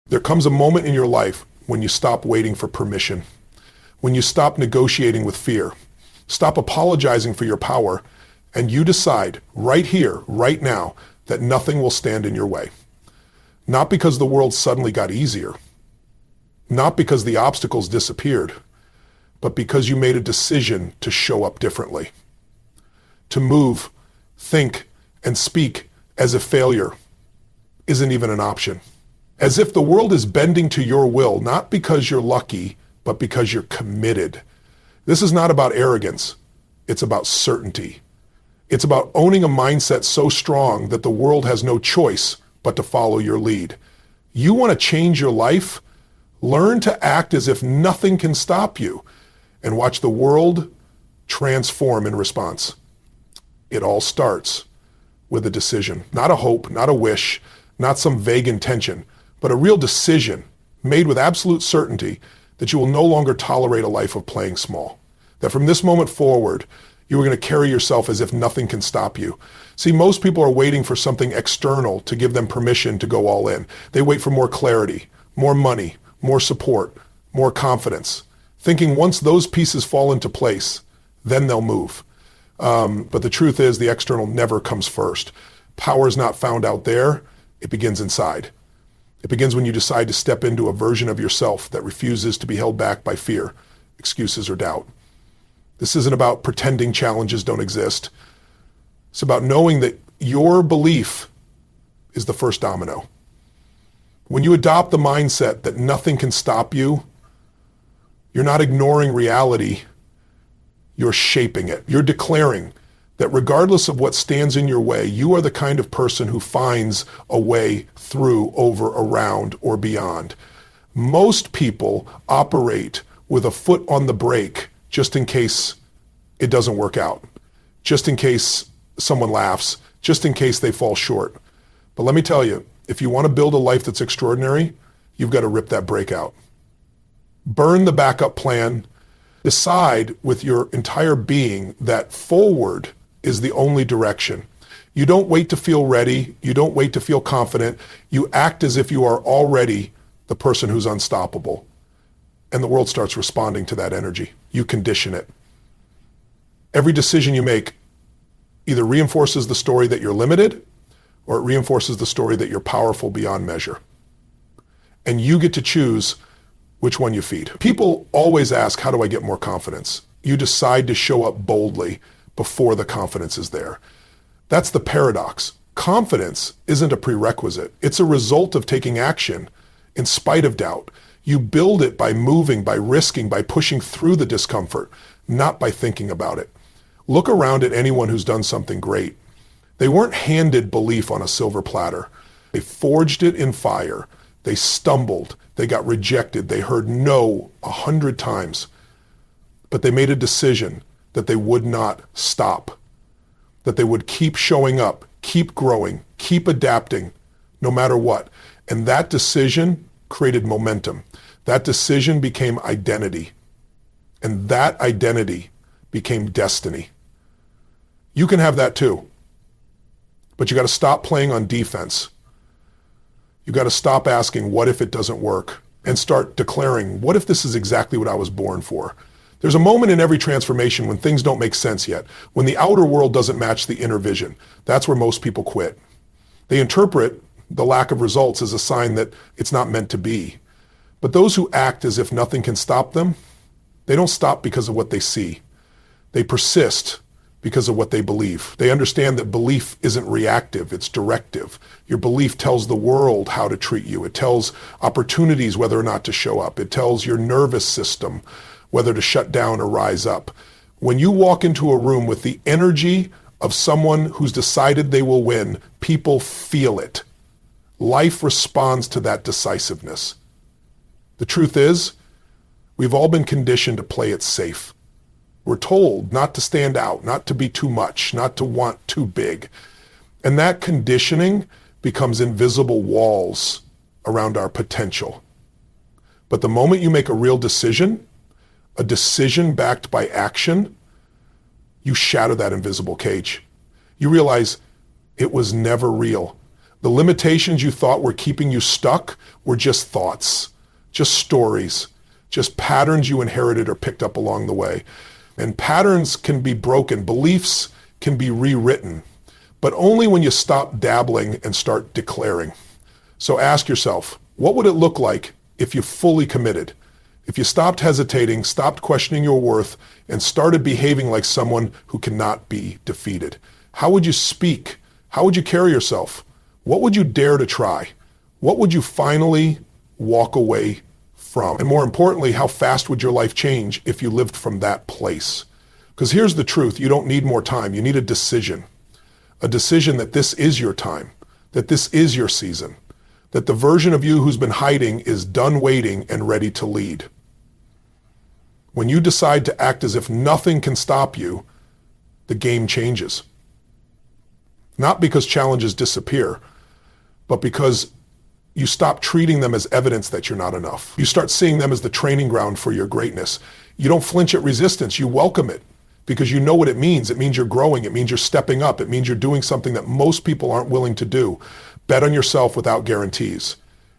There comes a moment in your life when you stop waiting for permission, when you stop negotiating with fear, stop apologizing for your power, and you decide right here, right now, that nothing will stand in your way. Not because the world suddenly got easier, not because the obstacles disappeared, but because you made a decision to show up differently, to move, think, and speak as if failure isn't even an option. As if the world is bending to your will, not because you're lucky, but because you're committed. This is not about arrogance. It's about certainty. It's about owning a mindset so strong that the world has no choice but to follow your lead. You want to change your life? Learn to act as if nothing can stop you and watch the world transform in response. It all starts with a decision, not a hope, not a wish, not some vague intention, but a real decision made with absolute certainty that you will no longer tolerate a life of playing small. That from this moment forward, you are going to carry yourself as if nothing can stop you. See, most people are waiting for something external to give them permission to go all in. They wait for more clarity, more money, more support, more confidence, thinking once those pieces fall into place, then they'll move. But the truth is the external never comes first. Power is not found out there. It begins inside. It begins when you decide to step into a version of yourself that refuses to be held back by fear, excuses, or doubt. This isn't about pretending challenges don't exist. It's about knowing that your belief is the first domino. When you adopt the mindset that nothing can stop you, you're not ignoring reality, you're shaping it. You're declaring that regardless of what stands in your way, you are the kind of person who finds a way through, over, around, or beyond. Most people operate with a foot on the brake just in case it doesn't work out, just in case someone laughs, just in case they fall short. But let me tell you, if you want to build a life that's extraordinary, you've got to rip that brake out. Burn the backup plan. Decide with your entire being that forward is the only direction. You don't wait to feel ready. You don't wait to feel confident. You act as if you are already the person who's unstoppable. And the world starts responding to that energy. You condition it. Every decision you make either reinforces the story that you're limited or it reinforces the story that you're powerful beyond measure. And you get to choose which one you feed. People always ask, how do I get more confidence? You decide to show up boldly before the confidence is there. That's the paradox. Confidence isn't a prerequisite. It's a result of taking action in spite of doubt. You build it by moving, by risking, by pushing through the discomfort, not by thinking about it. Look around at anyone who's done something great. They weren't handed belief on a silver platter. They forged it in fire. They stumbled. They got rejected. They heard no 100 times. But they made a decision that they would not stop, that they would keep showing up, keep growing, keep adapting, no matter what. And that decision created momentum. That decision became identity. And that identity became destiny. You can have that too. But you got to stop playing on defense. You got to stop asking, what if it doesn't work? And start declaring, what if this is exactly what I was born for? There's a moment in every transformation when things don't make sense yet, when the outer world doesn't match the inner vision. That's where most people quit. They interpret the lack of results as a sign that it's not meant to be. But those who act as if nothing can stop them, they don't stop because of what they see. They persist because of what they believe. They understand that belief isn't reactive, it's directive. Your belief tells the world how to treat you. It tells opportunities whether or not to show up. It tells your nervous system whether to shut down or rise up. When you walk into a room with the energy of someone who's decided they will win, people feel it. Life responds to that decisiveness. The truth is, we've all been conditioned to play it safe. We're told not to stand out, not to be too much, not to want too big. And that conditioning becomes invisible walls around our potential. But the moment you make a real decision, a decision backed by action, you shatter that invisible cage. You realize it was never real. The limitations you thought were keeping you stuck were just thoughts, just stories, just patterns you inherited or picked up along the way. And patterns can be broken, beliefs can be rewritten, but only when you stop dabbling and start declaring. So ask yourself, what would it look like if you fully committed? If you stopped hesitating, stopped questioning your worth, and started behaving like someone who cannot be defeated? How would you speak? How would you carry yourself? What would you dare to try? What would you finally walk away from? And more importantly, how fast would your life change if you lived from that place? Because here's the truth, you don't need more time, you need a decision. A decision that this is your time, that this is your season, that the version of you who's been hiding is done waiting and ready to lead. When you decide to act as if nothing can stop you, the game changes. Not because challenges disappear, but because you stop treating them as evidence that you're not enough. You start seeing them as the training ground for your greatness. You don't flinch at resistance, you welcome it because you know what it means. It means you're growing, it means you're stepping up, it means you're doing something that most people aren't willing to do. Bet on yourself without guarantees.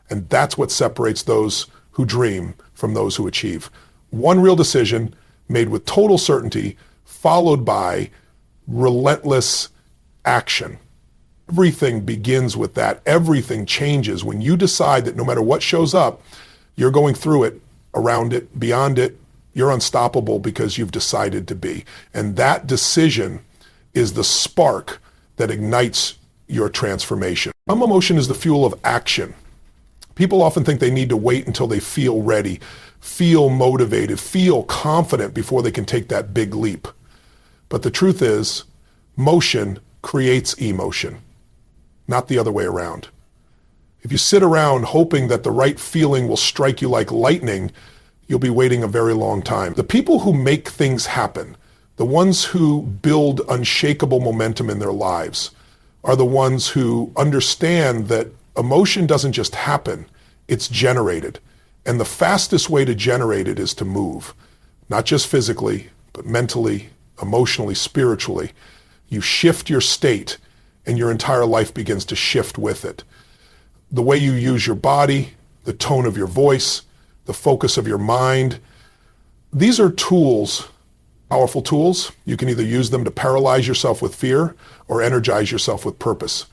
And that's what separates those who dream from those who achieve. One real decision made with total certainty, followed by relentless action. Everything begins with that. Everything changes when you decide that no matter what shows up, you're going through it, around it, beyond it. You're unstoppable because you've decided to be. And that decision is the spark that ignites your transformation. Some emotion is the fuel of action. People often think they need to wait until they feel ready, feel motivated, feel confident before they can take that big leap. But the truth is, motion creates emotion, not the other way around. If you sit around hoping that the right feeling will strike you like lightning, you'll be waiting a very long time. The people who make things happen, the ones who build unshakable momentum in their lives, are the ones who understand that emotion doesn't just happen, it's generated. And the fastest way to generate it is to move, not just physically, but mentally, emotionally, spiritually. You shift your state and your entire life begins to shift with it. The way you use your body, the tone of your voice, the focus of your mind. These are tools, powerful tools. You can either use them to paralyze yourself with fear or energize yourself with purpose.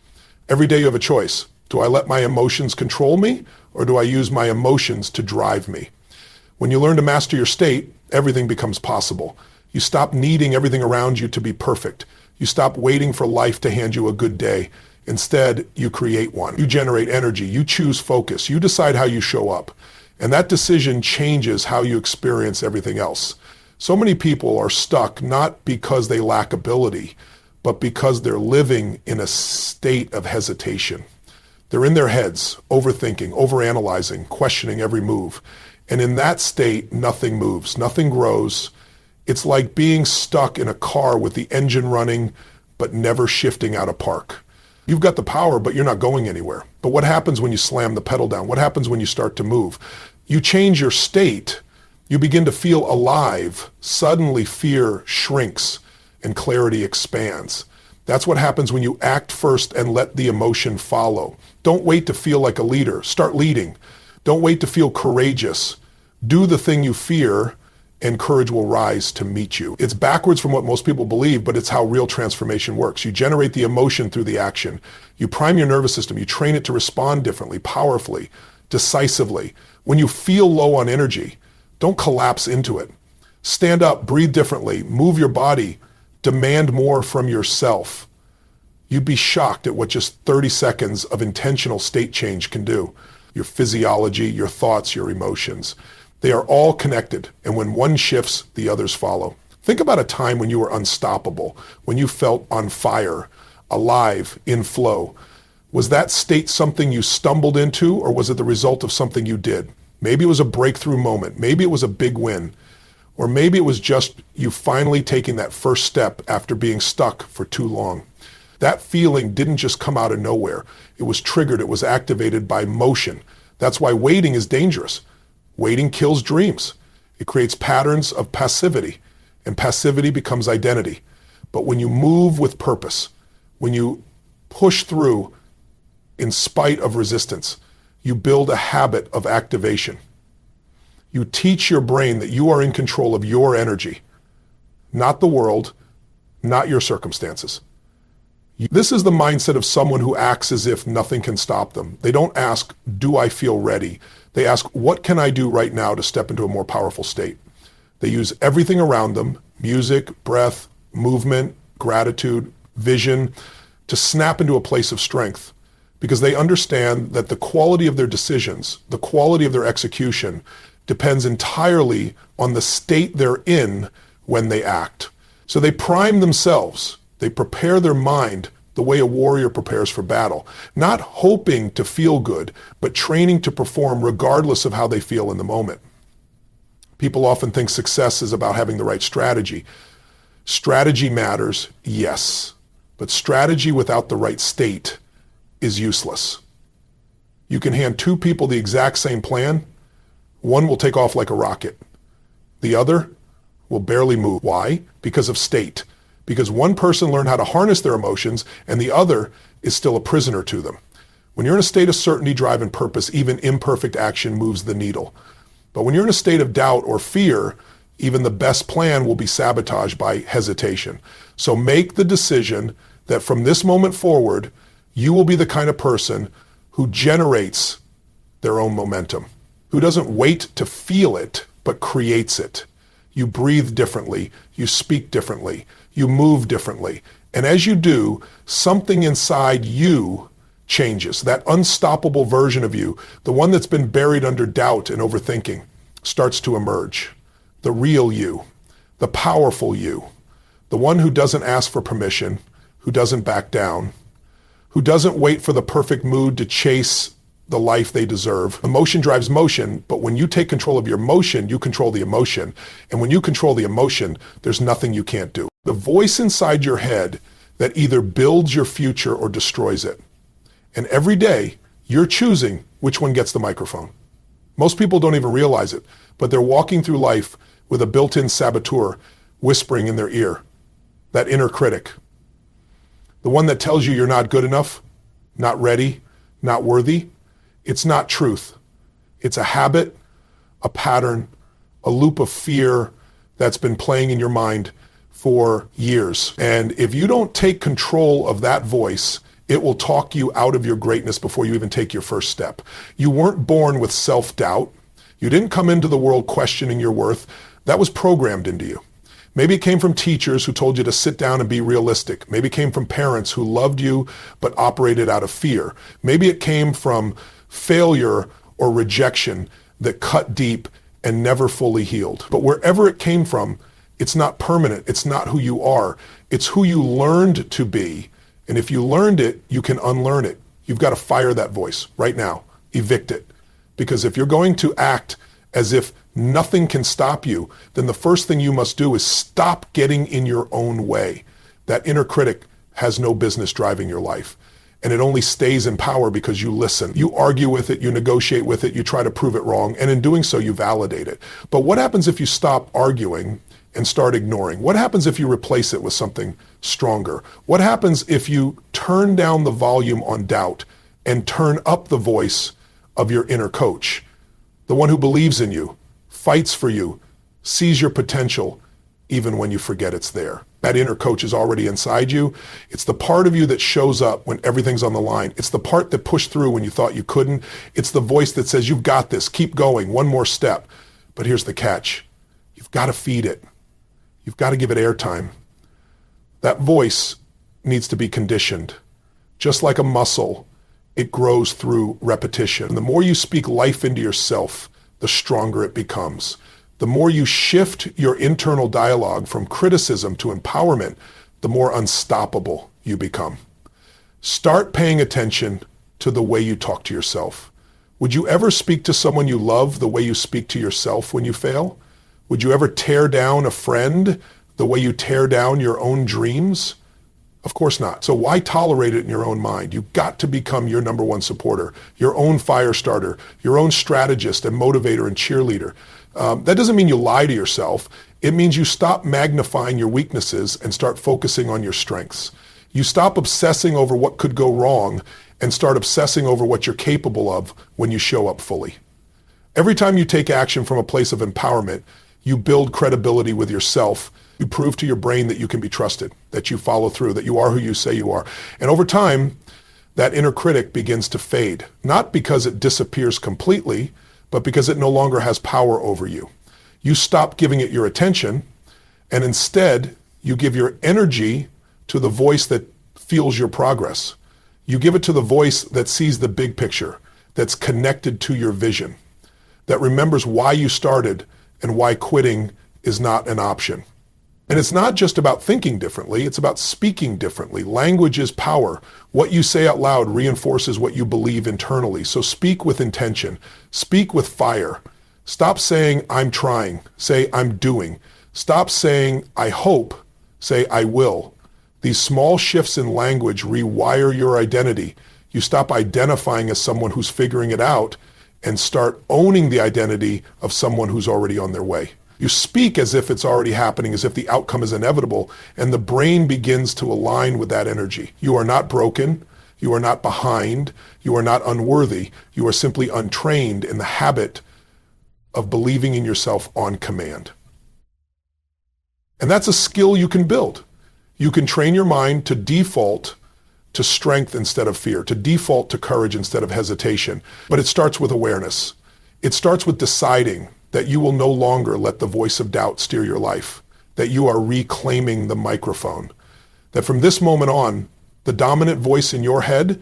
Every day you have a choice. Do I let my emotions control me or do I use my emotions to drive me? When you learn to master your state, everything becomes possible. You stop needing everything around you to be perfect. You stop waiting for life to hand you a good day. Instead, you create one. You generate energy. You choose focus. You decide how you show up. And that decision changes how you experience everything else. So many people are stuck not because they lack ability, but because they're living in a state of hesitation. They're in their heads, overthinking, overanalyzing, questioning every move. And in that state, nothing moves, nothing grows. It's like being stuck in a car with the engine running, but never shifting out of park. You've got the power, but you're not going anywhere. But what happens when you slam the pedal down? What happens when you start to move? You change your state. You begin to feel alive. Suddenly fear shrinks and clarity expands. That's what happens when you act first and let the emotion follow. Don't wait to feel like a leader. Start leading. Don't wait to feel courageous. Do the thing you fear and courage will rise to meet you. It's backwards from what most people believe, but it's how real transformation works. You generate the emotion through the action. You prime your nervous system. You train it to respond differently, powerfully, decisively. When you feel low on energy, don't collapse into it. Stand up, breathe differently, move your body, demand more from yourself. You'd be shocked at what just 30 seconds of intentional state change can do. Your physiology, your thoughts, your emotions. They are all connected, and when one shifts, the others follow. Think about a time when you were unstoppable, when you felt on fire, alive, in flow. Was that state something you stumbled into, or was it the result of something you did? Maybe it was a breakthrough moment. Maybe it was a big win. Or maybe it was just you finally taking that first step after being stuck for too long. That feeling didn't just come out of nowhere. It was triggered. It was activated by motion. That's why waiting is dangerous. Waiting kills dreams. It creates patterns of passivity, and passivity becomes identity. But when you move with purpose, when you push through in spite of resistance. You build a habit of activation. You teach your brain that you are in control of your energy, not the world, not your circumstances. This is the mindset of someone who acts as if nothing can stop them. They don't ask, do I feel ready? They ask, what can I do right now to step into a more powerful state? They use everything around them, music, breath, movement, gratitude, vision, to snap into a place of strength, because they understand that the quality of their decisions, the quality of their execution, depends entirely on the state they're in when they act. So they prime themselves. They prepare their mind the way a warrior prepares for battle, not hoping to feel good, but training to perform regardless of how they feel in the moment. People often think success is about having the right strategy. Strategy matters, yes, but strategy without the right state is useless. You can hand two people the exact same plan. One will take off like a rocket. The other will barely move. Why? Because of state. Because one person learned how to harness their emotions and the other is still a prisoner to them. When you're in a state of certainty, drive, and purpose, even imperfect action moves the needle. But when you're in a state of doubt or fear, even the best plan will be sabotaged by hesitation. So make the decision that from this moment forward, you will be the kind of person who generates their own momentum, who doesn't wait to feel it, but creates it. You breathe differently, you speak differently, you move differently. And as you do, something inside you changes. That unstoppable version of you, the one that's been buried under doubt and overthinking, starts to emerge. The real you, the powerful you, the one who doesn't ask for permission, who doesn't back down, who doesn't wait for the perfect mood to chase the life they deserve. Emotion drives motion, but when you take control of your motion, you control the emotion. And when you control the emotion, there's nothing you can't do. The voice inside your head that either builds your future or destroys it. And every day, you're choosing which one gets the microphone. Most people don't even realize it, but they're walking through life with a built-in saboteur whispering in their ear, that inner critic. The one that tells you you're not good enough, not ready, not worthy. It's not truth. It's a habit, a pattern, a loop of fear that's been playing in your mind for years. And if you don't take control of that voice, it will talk you out of your greatness before you even take your first step. You weren't born with self-doubt. You didn't come into the world questioning your worth. That was programmed into you. Maybe it came from teachers who told you to sit down and be realistic. Maybe it came from parents who loved you but operated out of fear. Maybe it came from failure or rejection that cut deep and never fully healed. But wherever it came from, it's not permanent. It's not who you are. It's who you learned to be. And if you learned it, you can unlearn it. You've got to fire that voice right now. Evict it. Because if you're going to act as if nothing can stop you, then the first thing you must do is stop getting in your own way. That inner critic has no business driving your life. And it only stays in power because you listen. You argue with it, you negotiate with it, you try to prove it wrong, and in doing so, you validate it. But what happens if you stop arguing and start ignoring? What happens if you replace it with something stronger? What happens if you turn down the volume on doubt and turn up the voice of your inner coach, the one who believes in you, fights for you, sees your potential, even when you forget it's there? That inner coach is already inside you. It's the part of you that shows up when everything's on the line. It's the part that pushed through when you thought you couldn't. It's the voice that says, you've got this, keep going, one more step. But here's the catch. You've got to feed it. You've got to give it airtime. That voice needs to be conditioned. Just like a muscle, it grows through repetition. And the more you speak life into yourself, the stronger it becomes. The more you shift your internal dialogue from criticism to empowerment, the more unstoppable you become. Start paying attention to the way you talk to yourself. Would you ever speak to someone you love the way you speak to yourself when you fail? Would you ever tear down a friend the way you tear down your own dreams? Of course not. So why tolerate it in your own mind? You've got to become your number one supporter, your own fire starter, your own strategist and motivator and cheerleader. That doesn't mean you lie to yourself. It means you stop magnifying your weaknesses and start focusing on your strengths. You stop obsessing over what could go wrong and start obsessing over what you're capable of when you show up fully. Every time you take action from a place of empowerment, you build credibility with yourself. You prove to your brain that you can be trusted, that you follow through, that you are who you say you are. And over time, that inner critic begins to fade, not because it disappears completely, but because it no longer has power over you. You stop giving it your attention, and instead, you give your energy to the voice that feels your progress. You give it to the voice that sees the big picture, that's connected to your vision, that remembers why you started and why quitting is not an option. And it's not just about thinking differently, it's about speaking differently. Language is power. What you say out loud reinforces what you believe internally. So speak with intention. Speak with fire. Stop saying, I'm trying. Say, I'm doing. Stop saying, I hope. Say, I will. These small shifts in language rewire your identity. You stop identifying as someone who's figuring it out and start owning the identity of someone who's already on their way. You speak as if it's already happening, as if the outcome is inevitable, and the brain begins to align with that energy. You are not broken. You are not behind. You are not unworthy. You are simply untrained in the habit of believing in yourself on command. And that's a skill you can build. You can train your mind to default to strength instead of fear, to default to courage instead of hesitation. But it starts with awareness. It starts with deciding that you will no longer let the voice of doubt steer your life, that you are reclaiming the microphone, that from this moment on, the dominant voice in your head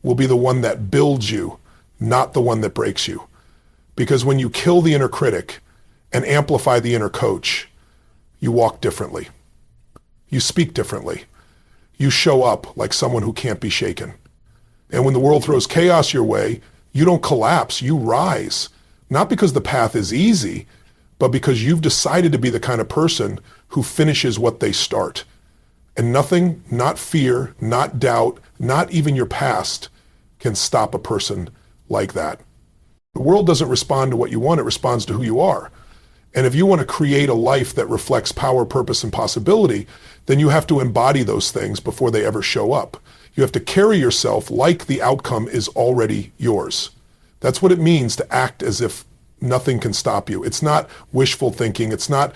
will be the one that builds you, not the one that breaks you. Because when you kill the inner critic and amplify the inner coach, you walk differently. You speak differently. You show up like someone who can't be shaken. And when the world throws chaos your way, you don't collapse, you rise. Not because the path is easy, but because you've decided to be the kind of person who finishes what they start. And nothing, not fear, not doubt, not even your past, can stop a person like that. The world doesn't respond to what you want, it responds to who you are. And if you want to create a life that reflects power, purpose, and possibility, then you have to embody those things before they ever show up. You have to carry yourself like the outcome is already yours. That's what it means to act as if nothing can stop you. It's not wishful thinking. It's not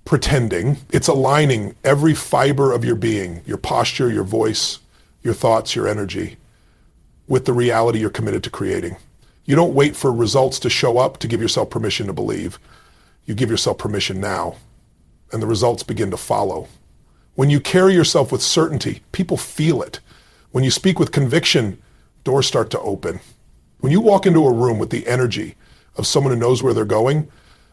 pretending. It's aligning every fiber of your being, your posture, your voice, your thoughts, your energy, with the reality you're committed to creating. You don't wait for results to show up to give yourself permission to believe. You give yourself permission now, and the results begin to follow. When you carry yourself with certainty, people feel it. When you speak with conviction, doors start to open. When you walk into a room with the energy of someone who knows where they're going,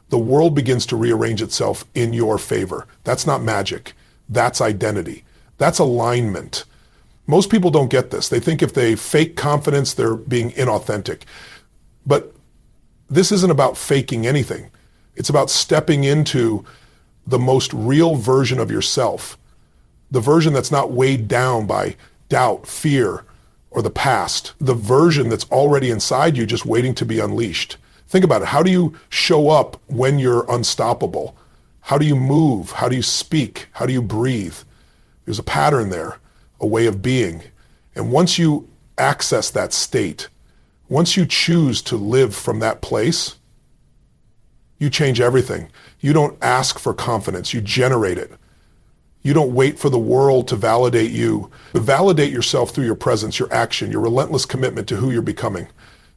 the world begins to rearrange itself in your favor. That's not magic. That's identity. That's alignment. Most people don't get this. They think if they fake confidence, they're being inauthentic. But this isn't about faking anything. It's about stepping into the most real version of yourself, the version that's not weighed down by doubt, fear, or the past, the version that's already inside you just waiting to be unleashed. Think about it. How do you show up when you're unstoppable? How do you move? How do you speak? How do you breathe? There's a pattern there, a way of being. And once you access that state, once you choose to live from that place, you change everything. You don't ask for confidence, you generate it. You don't wait for the world to validate you. You validate yourself through your presence, your action, your relentless commitment to who you're becoming.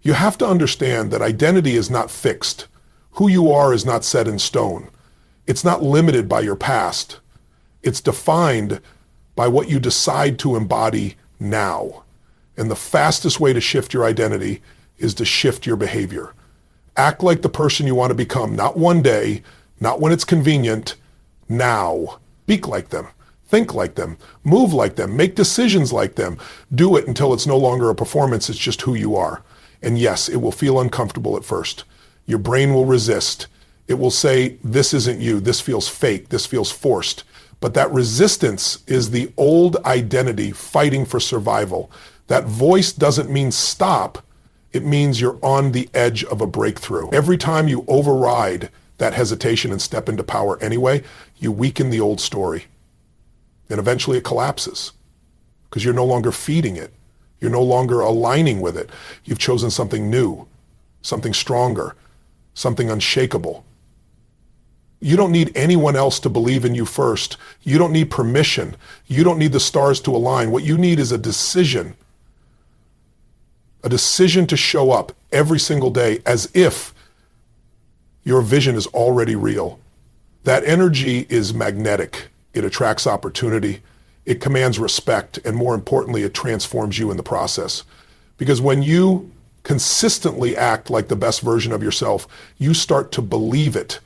You have to understand that identity is not fixed. Who you are is not set in stone. It's not limited by your past. It's defined by what you decide to embody now. And the fastest way to shift your identity is to shift your behavior. Act like the person you want to become, not one day, not when it's convenient, now. Speak like them, think like them, move like them, make decisions like them. Do it until it's no longer a performance, it's just who you are. And yes, it will feel uncomfortable at first. Your brain will resist. It will say, this isn't you, this feels fake, this feels forced. But that resistance is the old identity fighting for survival. That voice doesn't mean stop, it means you're on the edge of a breakthrough. Every time you override that hesitation and step into power anyway, you weaken the old story. And eventually it collapses because you're no longer feeding it. You're no longer aligning with it. You've chosen something new, something stronger, something unshakable. You don't need anyone else to believe in you first. You don't need permission. You don't need the stars to align. What you need is a decision to show up every single day as if your vision is already real. That energy is magnetic. It attracts opportunity. It commands respect. And more importantly, it transforms you in the process. Because when you consistently act like the best version of yourself, you start to believe it.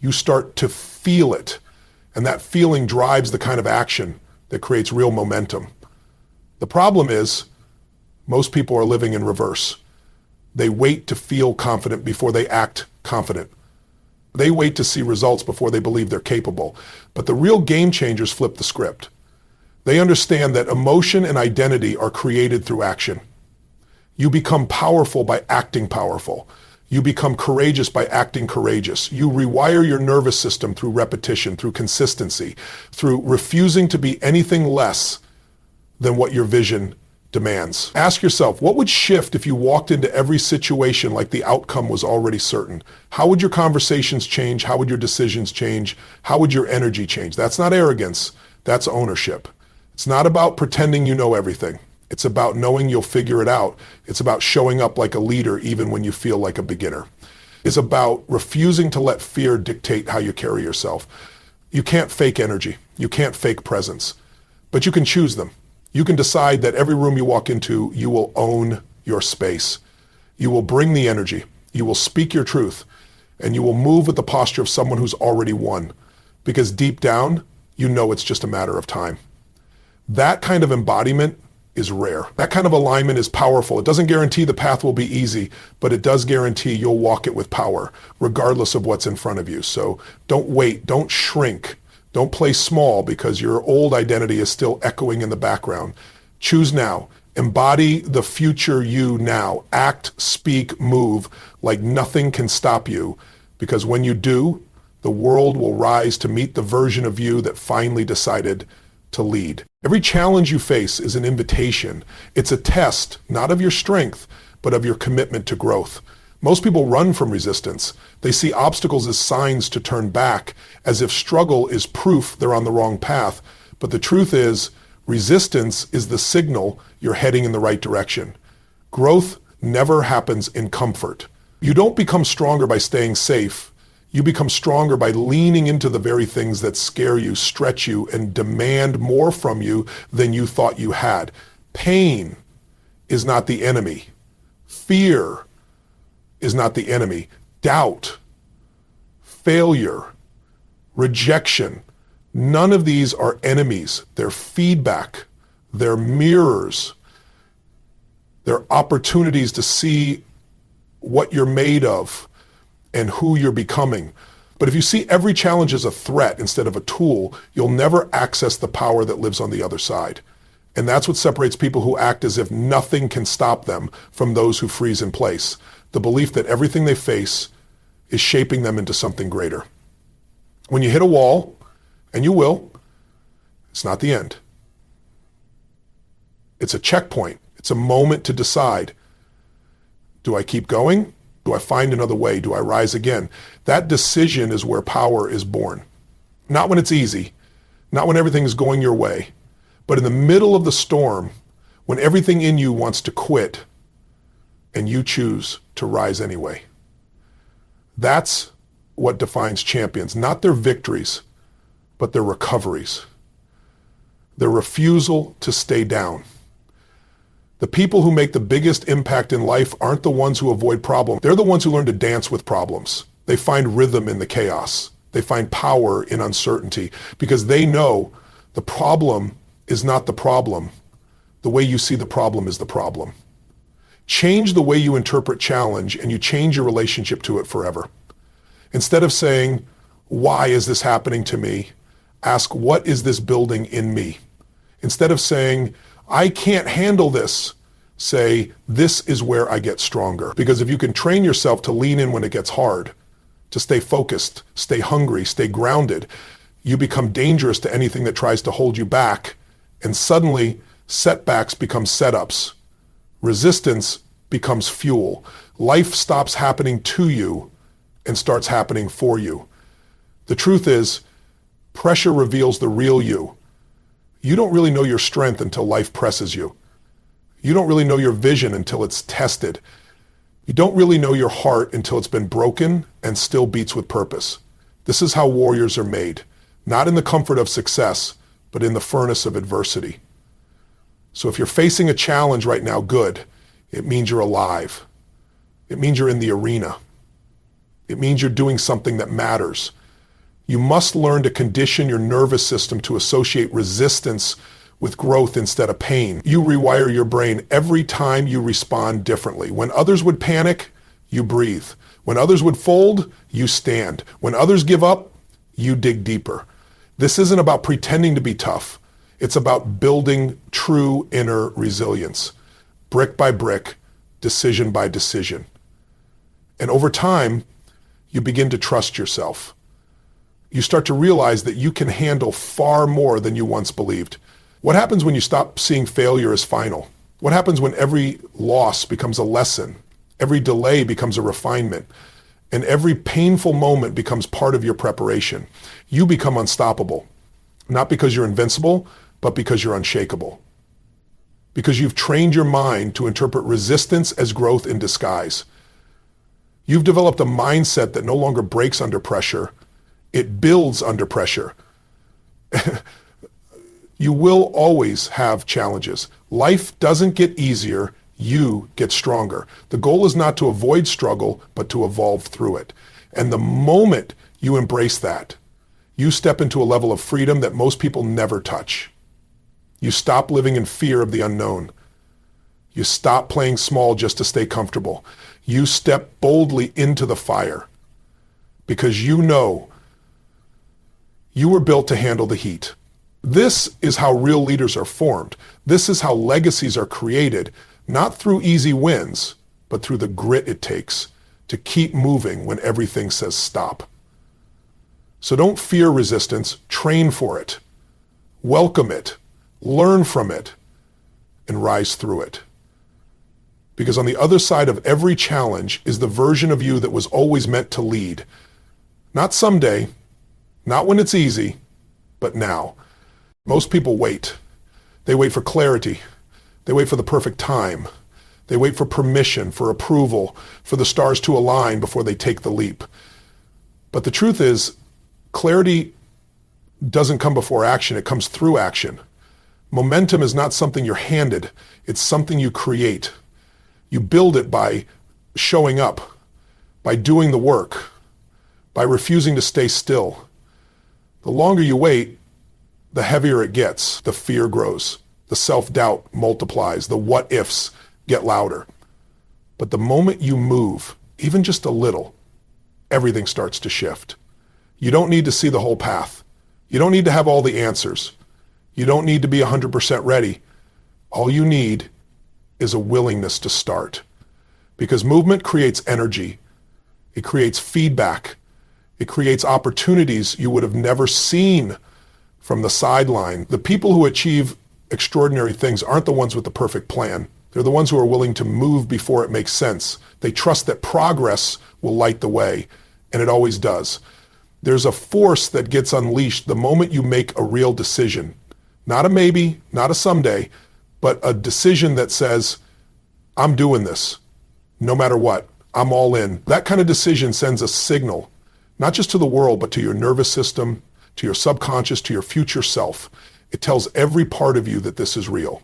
You start to feel it. And that feeling drives the kind of action that creates real momentum. The problem is, most people are living in reverse. They wait to feel confident before they act confident. They wait to see results before they believe they're capable. But the real game changers flip the script. They understand that emotion and identity are created through action. You become powerful by acting powerful. You become courageous by acting courageous. You rewire your nervous system through repetition, through consistency, through refusing to be anything less than what your vision demands. Ask yourself, what would shift if you walked into every situation like the outcome was already certain? How would your conversations change? How would your decisions change? How would your energy change? That's not arrogance. That's ownership. It's not about pretending you know everything. It's about knowing you'll figure it out. It's about showing up like a leader even when you feel like a beginner. It's about refusing to let fear dictate how you carry yourself. You can't fake energy. You can't fake presence. But you can choose them. You can decide that every room you walk into, you will own your space. You will bring the energy. You will speak your truth. And you will move with the posture of someone who's already won. Because deep down, you know it's just a matter of time. That kind of embodiment is rare. That kind of alignment is powerful. It doesn't guarantee the path will be easy, but it does guarantee you'll walk it with power, regardless of what's in front of you. So don't wait, don't shrink, don't play small because your old identity is still echoing in the background. Choose now. Embody the future you now. Act, speak, move like nothing can stop you, because when you do, the world will rise to meet the version of you that finally decided to lead. Every challenge you face is an invitation. It's a test, not of your strength, but of your commitment to growth. Most people run from resistance. They see obstacles as signs to turn back, as if struggle is proof they're on the wrong path. But the truth is, resistance is the signal you're heading in the right direction. Growth never happens in comfort. You don't become stronger by staying safe. You become stronger by leaning into the very things that scare you, stretch you, and demand more from you than you thought you had. Pain is not the enemy. Fear is not the enemy. Doubt, failure, rejection, none of these are enemies. They're feedback. They're mirrors. They're opportunities to see what you're made of and who you're becoming. But if you see every challenge as a threat instead of a tool, you'll never access the power that lives on the other side. And that's what separates people who act as if nothing can stop them from those who freeze in place. The belief that everything they face is shaping them into something greater. When you hit a wall, and you will, it's not the end. It's a checkpoint. It's a moment to decide, do I keep going? Do I find another way? Do I rise again? That decision is where power is born. Not when it's easy, not when everything is going your way, but in the middle of the storm, when everything in you wants to quit and you choose to rise anyway. That's what defines champions, not their victories, but their recoveries, their refusal to stay down. The people who make the biggest impact in life aren't the ones who avoid problems. They're the ones who learn to dance with problems. They find rhythm in the chaos. They find power in uncertainty because they know the problem is not the problem. The way you see the problem is the problem. Change the way you interpret challenge and you change your relationship to it forever. Instead of saying, why is this happening to me? Ask, what is this building in me? Instead of saying, I can't handle this, say, this is where I get stronger. Because if you can train yourself to lean in when it gets hard, to stay focused, stay hungry, stay grounded, you become dangerous to anything that tries to hold you back. And suddenly, setbacks become setups Resistance becomes fuel. Life stops happening to you and starts happening for you. The truth is, pressure reveals the real you. You don't really know your strength until life presses you. You don't really know your vision until it's tested. You don't really know your heart until it's been broken and still beats with purpose. This is how warriors are made, not in the comfort of success, but in the furnace of adversity. So if you're facing a challenge right now, good. It means you're alive. It means you're in the arena. It means you're doing something that matters. You must learn to condition your nervous system to associate resistance with growth instead of pain. You rewire your brain every time you respond differently. When others would panic, you breathe. When others would fold, you stand. When others give up, you dig deeper. This isn't about pretending to be tough. It's about building true inner resilience, brick by brick, decision by decision. And over time, you begin to trust yourself. You start to realize that you can handle far more than you once believed. What happens when you stop seeing failure as final? What happens when every loss becomes a lesson, every delay becomes a refinement, and every painful moment becomes part of your preparation? You become unstoppable, not because you're invincible, but because you're unshakable. Because you've trained your mind to interpret resistance as growth in disguise. You've developed a mindset that no longer breaks under pressure. It builds under pressure. You will always have challenges. Life doesn't get easier, you get stronger. The goal is not to avoid struggle, but to evolve through it. And the moment you embrace that, you step into a level of freedom that most people never touch. You stop living in fear of the unknown. You stop playing small just to stay comfortable. You step boldly into the fire because you know you were built to handle the heat. This is how real leaders are formed. This is how legacies are created, not through easy wins, but through the grit it takes to keep moving when everything says stop. So don't fear resistance, train for it, welcome it, learn from it, and rise through it. Because on the other side of every challenge is the version of you that was always meant to lead. Not someday, not when it's easy, but now. Most people wait. They wait for clarity. They wait for the perfect time. They wait for permission, for approval, for the stars to align before they take the leap. But the truth is, clarity doesn't come before action. It comes through action. Momentum is not something you're handed. It's something you create. You build it by showing up, by doing the work, by refusing to stay still. The longer you wait, the heavier it gets. The fear grows. The self-doubt multiplies. The what-ifs get louder. But the moment you move, even just a little, everything starts to shift. You don't need to see the whole path. You don't need to have all the answers. You don't need to be 100% ready. All you need is a willingness to start. Because movement creates energy. It creates feedback. It creates opportunities you would have never seen from the sideline. The people who achieve extraordinary things aren't the ones with the perfect plan. They're the ones who are willing to move before it makes sense. They trust that progress will light the way, and it always does. There's a force that gets unleashed the moment you make a real decision. Not a maybe, not a someday, but a decision that says, I'm doing this, no matter what. I'm all in. That kind of decision sends a signal, not just to the world, but to your nervous system, to your subconscious, to your future self. It tells every part of you that this is real.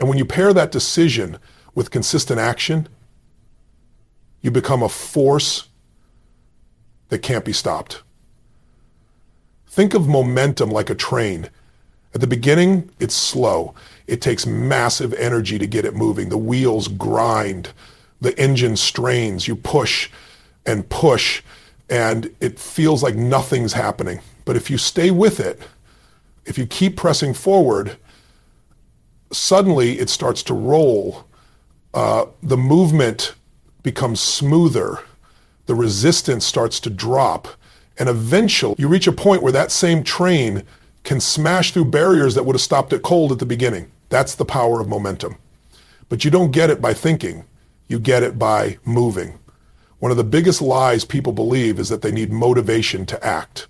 And when you pair that decision with consistent action, you become a force that can't be stopped. Think of momentum like a train. At the beginning, it's slow. It takes massive energy to get it moving. The wheels grind. The engine strains. You push, and it feels like nothing's happening. But if you stay with it, if you keep pressing forward, suddenly it starts to roll. The movement becomes smoother. The resistance starts to drop. And eventually you reach a point where that same train can smash through barriers that would have stopped it cold at the beginning. That's the power of momentum. But you don't get it by thinking. You get it by moving. One of the biggest lies people believe is that they need motivation to act.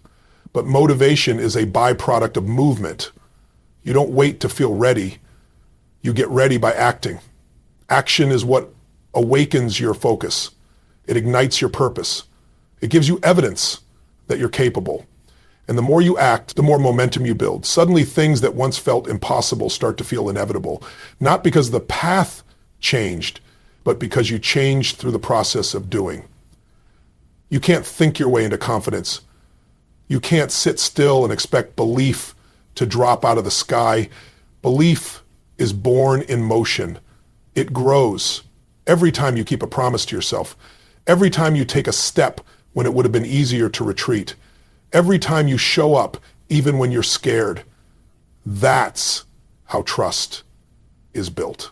But motivation is a byproduct of movement. You don't wait to feel ready. You get ready by acting. Action is what awakens your focus. It ignites your purpose. It gives you evidence that you're capable. And the more you act, the more momentum you build. Suddenly things that once felt impossible start to feel inevitable. Not because the path changed, but because you changed through the process of doing. You can't think your way into confidence. You can't sit still and expect belief to drop out of the sky. Belief is born in motion. It grows every time you keep a promise to yourself. Every time you take a step when it would have been easier to retreat. Every time you show up, even when you're scared. That's how trust is built.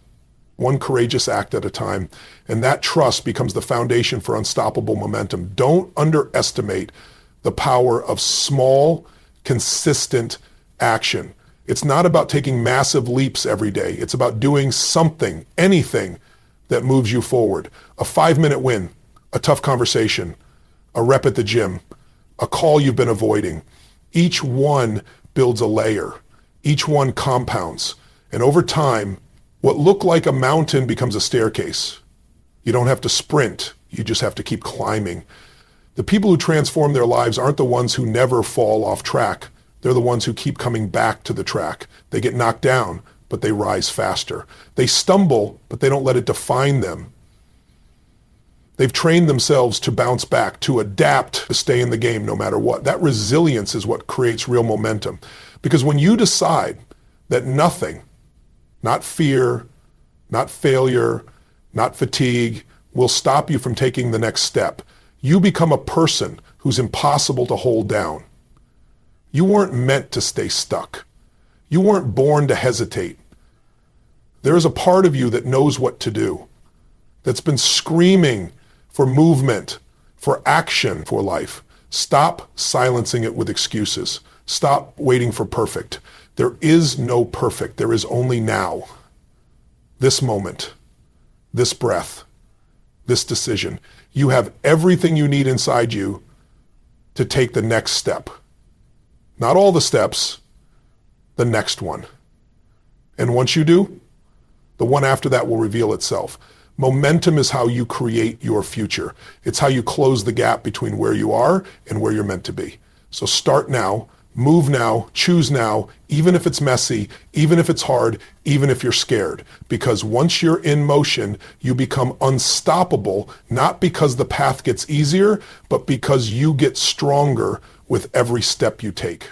One courageous act at a time. And that trust becomes the foundation for unstoppable momentum. Don't underestimate the power of small, consistent action. It's not about taking massive leaps every day. It's about doing something, anything that moves you forward. A 5-minute win, a tough conversation, a rep at the gym, a call you've been avoiding. Each one builds a layer. Each one compounds. And over time, what looked like a mountain becomes a staircase. You don't have to sprint. You just have to keep climbing. The people who transform their lives aren't the ones who never fall off track. They're the ones who keep coming back to the track. They get knocked down, but they rise faster. They stumble, but they don't let it define them. They've trained themselves to bounce back, to adapt, to stay in the game no matter what. That resilience is what creates real momentum. Because when you decide that nothing, not fear, not failure, not fatigue, will stop you from taking the next step, you become a person who's impossible to hold down. You weren't meant to stay stuck. You weren't born to hesitate. There is a part of you that knows what to do, that's been screaming for movement, for action, for life. Stop silencing it with excuses. Stop waiting for perfect. There is no perfect. There is only now. This moment, this breath, this decision. You have everything you need inside you to take the next step. Not all the steps, the next one. And once you do, the one after that will reveal itself. Momentum is how you create your future. It's how you close the gap between where you are and where you're meant to be. So start now, move now, choose now, even if it's messy, even if it's hard, even if you're scared. Because once you're in motion, you become unstoppable, not because the path gets easier, but because you get stronger with every step you take.